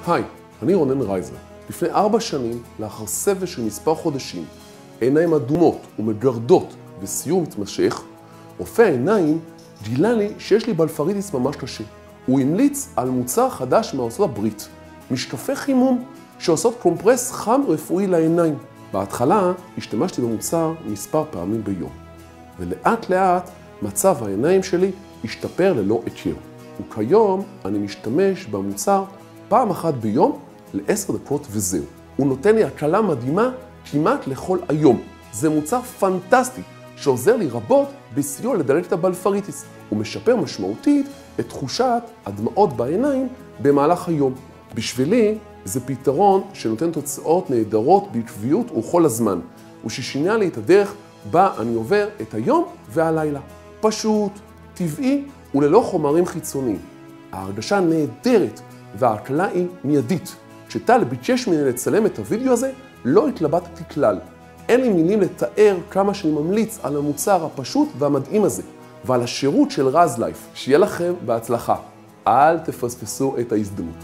היי, אני רונן רייזר. לפני 4 שנים, לאחר סבל של מספר חודשים, עיניים אדומות ומגרדות וסיור מתמשך, רופא העיניים גילה לי שיש לי בלפריטיס ממש קשה. הוא המליץ על מוצר חדש מארצות הברית, משקפי חימום שעושות קומפרס חם רפואי לעיניים. בהתחלה השתמשתי במוצר מספר פעמים ביום, ולאט לאט מצב העיניים שלי השתפר ללא הכר. וכיום אני משתמש במוצר פעם אחת ביום ל10 דקות וזהו. הוא נותן לי הקלה מדהימה כמעט לכל היום. זה מוצר פנטסטי שעוזר לי רבות בסיוע לדלק את הבלפריטיס. הוא משפר משמעותית את תחושת הדמעות בעיניים במהלך היום. בשבילי זה פתרון שנותן תוצאות נהדרות בעקביות וכל הזמן, וששינה לי את הדרך בה אני עובר את היום והלילה. פשוט, טבעי וללא חומרים חיצוניים. ההרגשה נהדרת וההקלה היא מיידית. כשטל ביקש ממני לצלם את הוידאו הזה, לא התלבטתי כלל. אין לי מילים לתאר כמה שאני ממליץ על המוצר הפשוט והמדהים הזה, ועל השירות של רז לייף. שיהיה לכם בהצלחה. אל תפספסו את ההזדמנות.